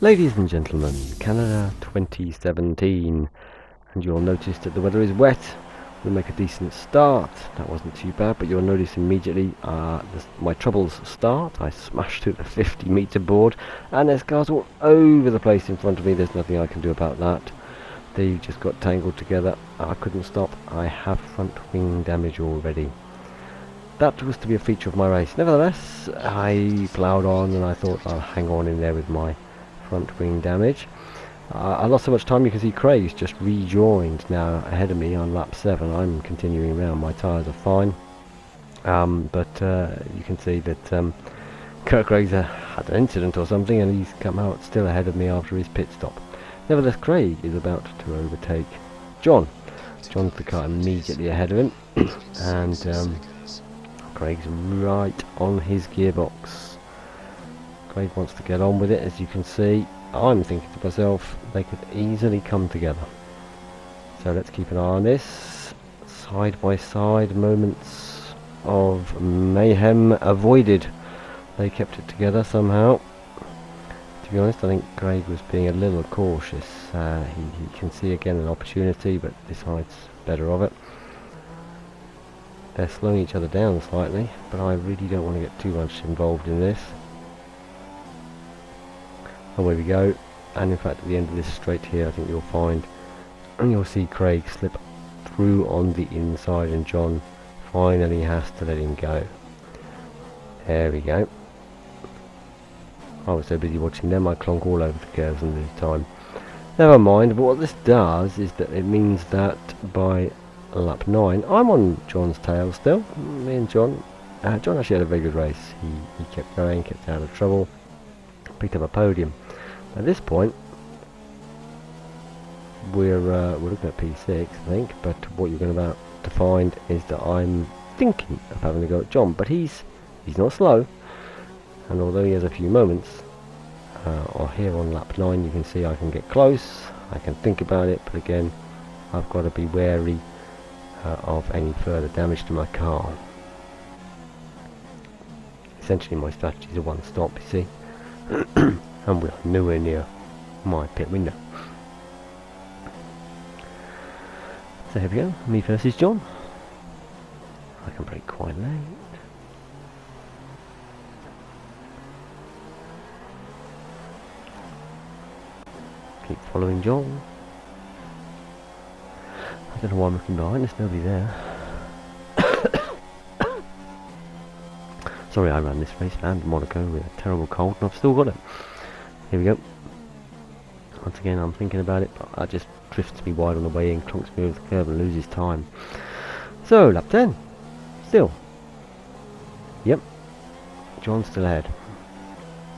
Ladies and gentlemen, Canada 2017, and you'll notice that the weather is wet. We'll make a decent start. That wasn't too bad, but you'll notice immediately my troubles start. I smashed through the 50-meter board, and there's cars all over the place in front of me. There's nothing I can do about that. They just got tangled together. I couldn't stop. I have front wing damage already. That was to be a feature of my race. Nevertheless, I ploughed on, and I thought I'll hang on in there with my front wing damage. I lost so much time. You can see Craig's just rejoined now ahead of me on lap 7. I'm continuing around. My tyres are fine, but you can see that Kurt Craig's had an incident or something, and he's come out still ahead of me after his pit stop. Nevertheless, Craig is about to overtake John. John's the car immediately ahead of him, and Craig's right on his gearbox. Craig wants to get on with it, as you can see. I'm thinking to myself, they could easily come together. So let's keep an eye on this. Side by side moments of mayhem avoided. They kept it together somehow. To be honest, I think Craig was being a little cautious. He can see again an opportunity, but decides better of it. They're slowing each other down slightly, but I really don't want to get too much involved in this. Away we go, and in fact at the end of this straight here I think you'll find, and you'll see Craig slip through on the inside, and John finally has to let him go. There we go. I was so busy watching them I clonk all over the curves and lose time. Never mind, but what this does is that it means that by lap 9 I'm on John's tail still. Me and John actually had a very good race. He kept going, kept out of trouble, picked up a podium. At this point, we're looking at P6, I think. But what you're going to find is that I'm thinking of having to go at John, but he's not slow. And although he has a few moments, or here on lap 9, you can see I can get close. I can think about it, but again, I've got to be wary of any further damage to my car. Essentially, my strategy is a one-stop. You see. And we're nowhere near my pit window. So here we go, me versus John. I can brake quite late. Keep following John. I don't know why I'm looking behind, there's nobody there. Sorry, I ran this race around Monaco with a terrible cold, and I've still got it. Here we go. Once again, I'm thinking about it, but that just drifts me wide on the way in, clunks me over the curb and loses time. So, lap 10. Still. Yep. John's still ahead.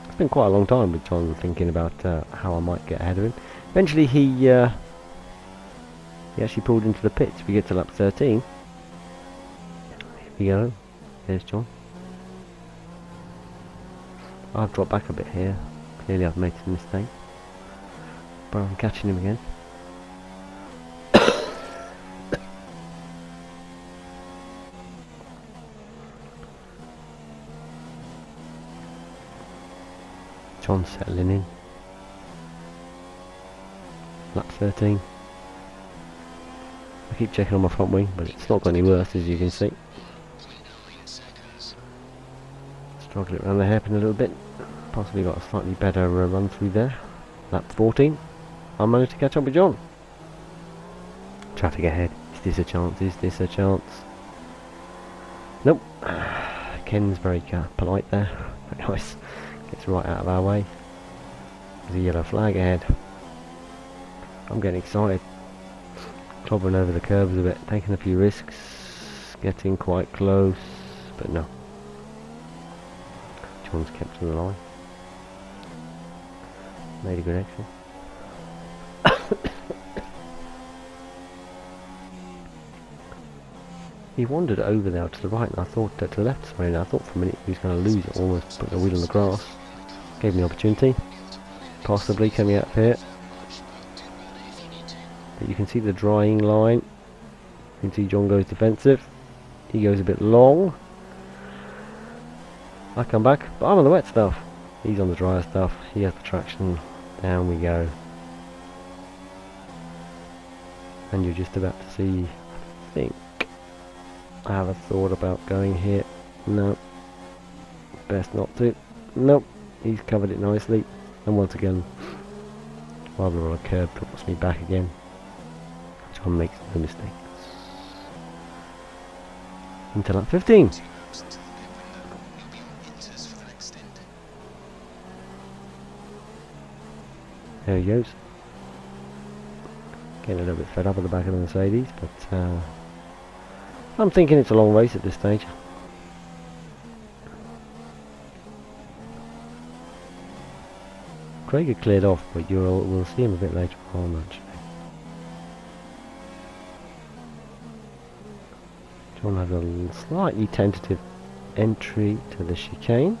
It's been quite a long time with John thinking about how I might get ahead of him. Eventually, he actually pulled into the pits. We get to lap 13. Here we go. There's John. I've dropped back a bit here. Clearly I've made some mistake, but I'm catching him again. John's settling in. Lap 13. I keep checking on my front wing, but it's not got any worse, as you can see. Struggle it around the hairpin a little bit. Possibly got a slightly better run through there. Lap 14. I managed to catch up with John. Traffic ahead. Is this a chance? Is this a chance? Nope. Ken's very polite there. Very nice. Gets right out of our way. There's a yellow flag ahead. I'm getting excited. Clobbering over the curves a bit. Taking a few risks. Getting quite close. But no. John's kept to the line. Made a good exit. He wandered over there to the right, and I thought to the left. Sorry, and I thought for a minute he was going to lose it, almost put the wheel on the grass. Gave me the opportunity, possibly coming out here. But you can see the drying line. You can see John goes defensive. He goes a bit long. I come back, but I'm on the wet stuff. He's on the drier stuff. He has the traction Down we go. And you're just about to see, I think, I have a thought about going here. No. Best not to. Nope. He's covered it nicely. And once again, rather on a curve puts me back again. John makes no mistakes. Into lap 15. There he goes. Getting a little bit fed up at the back of the Mercedes, but I'm thinking it's a long race at this stage. Craig had cleared off, but we'll see him a bit later on actually. John has a slightly tentative entry to the chicane.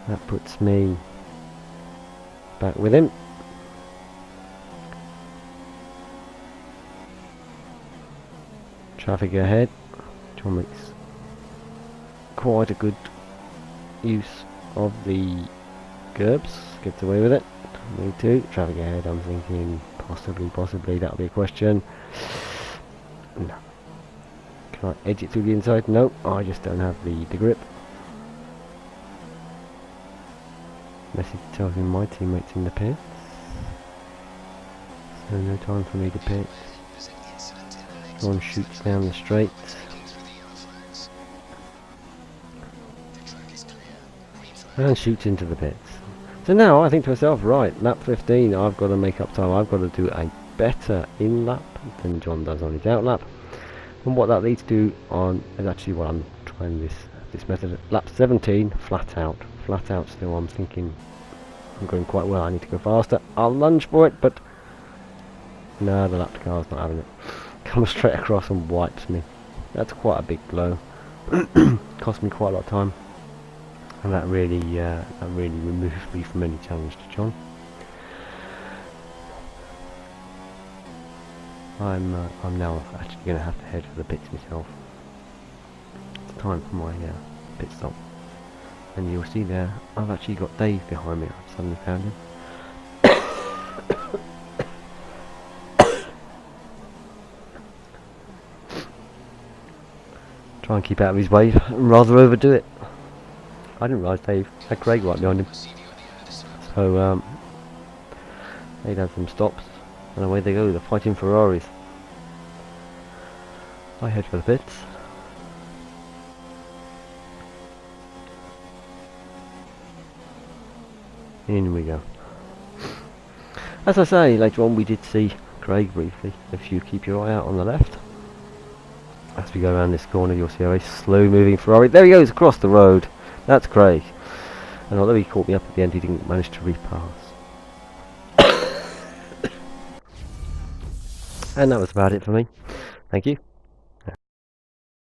That puts me back with him. Traffic ahead. John makes quite a good use of the curbs. Gets away with it. Me too. Traffic ahead. I'm thinking possibly that'll be a question. No. Can I edge it through the inside? No. I just don't have the grip. Message tells me my teammates in the pits. So no time for me to pit. One shoots down the straight. And shoots into the pits. So now I think to myself, right, lap 15, I've got to make up time. I've got to do a better in lap than John does on his out lap. And what that leads to on is actually what I'm trying this method. Lap 17, flat out still. I'm thinking I'm going quite well. I need to go faster. I'll lunge for it, but no, the lap car's not having it. Comes straight across and wipes me. That's quite a big blow. Cost me quite a lot of time, and that really removed me from any challenge to John. I'm now actually going to have to head for the pits myself. It's time for my pit stop, and you'll see there I've actually got Dave behind me. I've suddenly found him. Try and keep out of his way and rather overdo it. I didn't realise Dave had Craig right behind him. So they'd had some stops and away they go, the fighting Ferraris. I head for the pits. In we go. As I say, later on we did see Craig briefly. If you keep your eye out on the left, as we go around this corner, you'll see a very slow moving Ferrari. There he goes across the road. That's Craig. And although he caught me up at the end, he didn't manage to repass. And that was about it for me. Thank you.